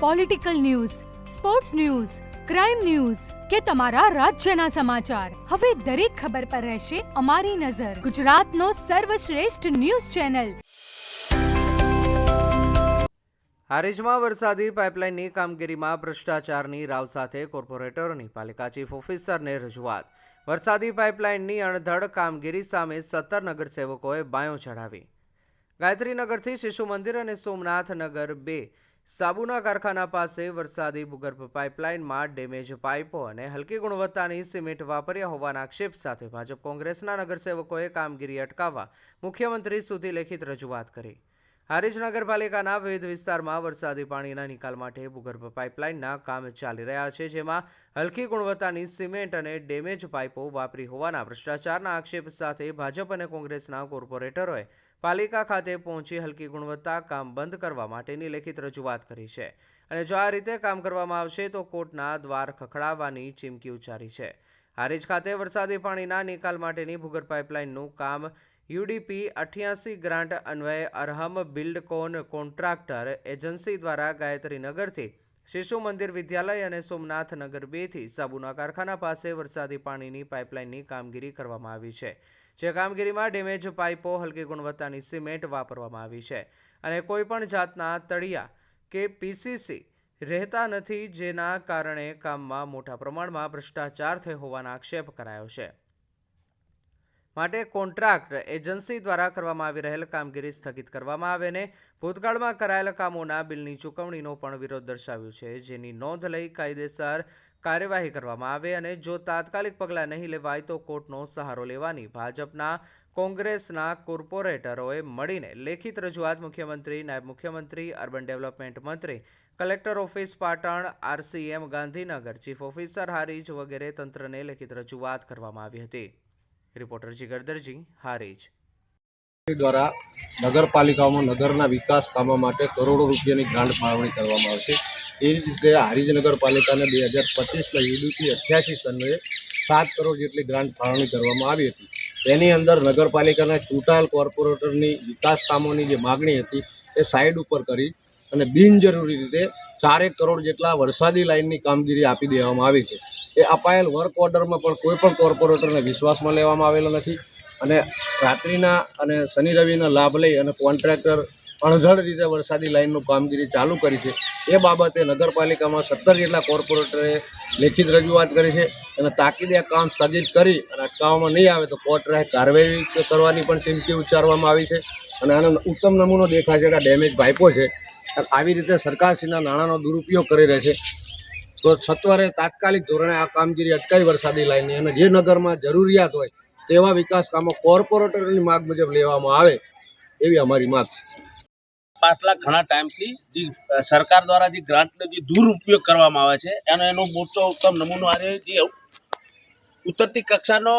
Political news, sports news, crime news કે તમારા રાજ્યના સમાચાર, હવે દરેક ખબર પર રહેશે અમારી નજર. ગુજરાતનો સર્વશ્રેષ્ઠ ન્યૂઝ ચેનલ. હારીજમાં વરસાદી પાઇપલાઇનની કામગીરીમાં ભ્રષ્ટાચારની રાવ સાથે કોર્પોરેટરોની પાલિકા ચીફ ઓફિસરને રજૂઆત. વરસાદી પાઇપલાઇનની અણધડ કામગીરી સામે 17 નગરસેવકોએ બાયો ચઢાવી. ગાયત્રીનગરથી શિશુ મંદિર અને સોમનાથ નગર 2 સાબુના કારખાના પાસે વરસાદી ભૂગર્ભ પાઇપલાઇનમાં ડેમેજ પાઇપો અને હલકી ગુણવત્તાની સિમેન્ટ વાપર્યા હોવાના આક્ષેપ સાથે ભાજપ કોંગ્રેસના નગરસેવકોએ કામગીરી અટકાવવા મુખ્યમંત્રી સુધી લેખિત રજૂઆત કરી. હારીજ નગરપાલિકાના વિવિધ વિસ્તારમાં વરસાદી પાણીના નિકાલ માટે ભૂગર્ભ પાઇપલાઇનના કામ ચાલી રહ્યા છે, જેમાં હલકી ગુણવત્તાની સિમેન્ટ અને ડેમેજ પાઇપો વાપરી હોવાના ભ્રષ્ટાચારના આક્ષેપ સાથે ભાજપ અને કોંગ્રેસના કોર્પોરેટરોએ પાલિકા ખાતે પહોંચી હલકી ગુણવત્તા કામ બંધ કરવા માટેની લેખિત રજૂઆત કરી છે અને જો આ રીતે કામ કરવામાં આવશે તો કોર્ટના દ્વાર ખખડાવવાની ચીમકી ઉચ્ચારી છે. હારીજ ખાતે વરસાદી પાણીના નિકાલ માટેની ભૂગર્ભ પાઇપલાઇનનું કામ યુડીપી 88 ગ્રાન્ટ અન્વયે અરહમ બિલ્ડકોન કોન્ટ્રાક્ટર એજન્સી દ્વારા ગાયત્રીનગરથી શિશુ મંદિર વિદ્યાલય અને સોમનાથ નગર 2થી સાબુના કારખાના પાસે વરસાદી પાણીની પાઇપલાઇનની કામગીરી કરવામાં આવી છે. જે કામગીરીમાં ડેમેજ પાઇપો, હલકી ગુણવત્તાની સિમેન્ટ વાપરવામાં આવી છે અને કોઈપણ જાતના તળિયા કે પીસીસી રહેતા નથી, જેના કારણે કામમાં મોટા પ્રમાણમાં ભ્રષ્ટાચાર થયો હોવાનો આક્ષેપ કરાયો છે. માટે કોન્ટ્રાક્ટ એજન્સી દ્વારા કરવામાં આવી રહેલ કામગીરી સ્થગિત કરવામાં આવે અને ભૂતકાળમાં કરાયેલા કામોના બિલની ચૂકવણીનો પણ વિરોધ દર્શાવ્યો છે, જેની નોંધ લઈ કાયદેસર કાર્યવાહી કરવામાં આવે અને જો તાત્કાલિક પગલાં નહીં લેવાય તો કોર્ટનો સહારો લેવાની ભાજપના કોંગ્રેસના કોર્પોરેટરોએ મળીને લેખિત રજૂઆત મુખ્યમંત્રી, નાયબ મુખ્યમંત્રી, અર્બન ડેવલપમેન્ટ મંત્રી, collector office Patan, RCM Gandhinagar, chief officer Harij વગેરે તંત્રને લેખિત રજૂઆત કરવામાં આવી હતી. રિપોર્ટર જીગર દરજી, હારીજ. દ્વારા નગરપાલિકાઓમાં નગરના વિકાસ કામો માટે કરોડો રૂપિયાની ગ્રાન્ટ ફાળવણી કરવામાં આવશે. એ રીતે હારીજ નગરપાલિકાને 2025ના યુડીપી 88 અન્વયે 7 કરોડ જેટલી ગ્રાન્ટ ફાળવણી કરવામાં આવી હતી. તેની અંદર નગરપાલિકાના ચૂંટાયેલ કોર્પોરેટરની વિકાસ કામોની જે માગણી હતી એ સાઈડ ઉપર કરી અને બિનજરૂરી રીતે 4 કરોડ જેટલા વરસાદી લાઇનની કામગીરી આપી દેવામાં આવી છે. એ અપાયેલ વર્ક ઓર્ડરમાં પણ કોઈ પણ કોર્પોરેટરને વિશ્વાસમાં લેવામાં આવેલો નથી અને રાત્રિના અને શનિ રવિના લાભ લઈ અને કોન્ટ્રાક્ટર અણધડ રીતે વરસાદી લાઇનનું કામગીરી ચાલુ કરી છે. એ બાબતે નગરપાલિકામાં 17 જેટલા કોર્પોરેટરે લેખિત રજૂઆત કરી છે અને તાકીદે આ કામ સ્થગિત કરી અને અટકાવવામાં નહીં આવે તો કોર્ટ રાહે કાર્યવાહી કરવાની પણ ચીમકી ઉચ્ચારવામાં આવી છે. અને આનો ઉત્તમ નમૂનો દેખાય છે કે આ ડેમેજ પાઇપો છે. આવી રીતે સરકારશ્રીના નાણાંનો દુરુપયોગ કરી રહે છે. તો સત્વરે તાત્કાલિક ધોરણે આ કામગીરી અટકાવી વરસાદી લાઇનની અને જે નગરમાં જરૂરિયાત હોય તેવા વિકાસ કામો કોર્પોરેટરોની માગ મુજબ લેવામાં આવે એવી અમારી માગ છે. પાછલા ઘણા ટાઈમથી જે સરકાર દ્વારા જે ગ્રાન્ટનો જે દુરુપયોગ કરવામાં આવે છે એનો મોટો ઉત્તમ નમૂનો આ જે ઉતરતી કક્ષાનો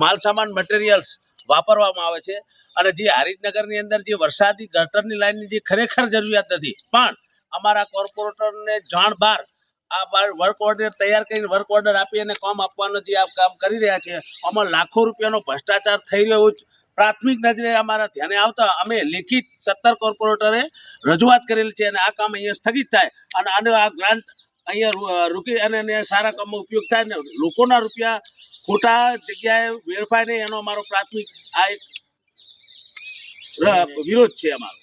માલ સામાન મટીરિયલ્સ વાપરવામાં આવે છે અને જે હારીજનગરની અંદર જે વરસાદી ગટરની લાઇનની જે ખરેખર જરૂરિયાત નથી, પણ અમારા કોર્પોરેટરને જાણ બહાર આ વર્ક ઓર્ડર તૈયાર કરીને વર્ક ઓર્ડર આપી અને કામ આપવાનો જે આ કામ કરી રહ્યા છે, આમાં લાખો રૂપિયાનો ભ્રષ્ટાચાર થઈ રહ્યો પ્રાથમિક નજરે અમારા ધ્યાને આવતા અમે લેખિત 17 કોર્પોરેટરે રજૂઆત કરેલી છે અને આ કામ અહીંયા સ્થગિત થાય અને આનો આ ગ્રાન્ટ અહીંયા રૂકી અને સારા કામમાં ઉપયોગ થાય ને લોકોના રૂપિયા ખોટા જગ્યાએ વેડફાય નહીં, એનો અમારો પ્રાથમિક આ એક વિરોધ છે અમારો.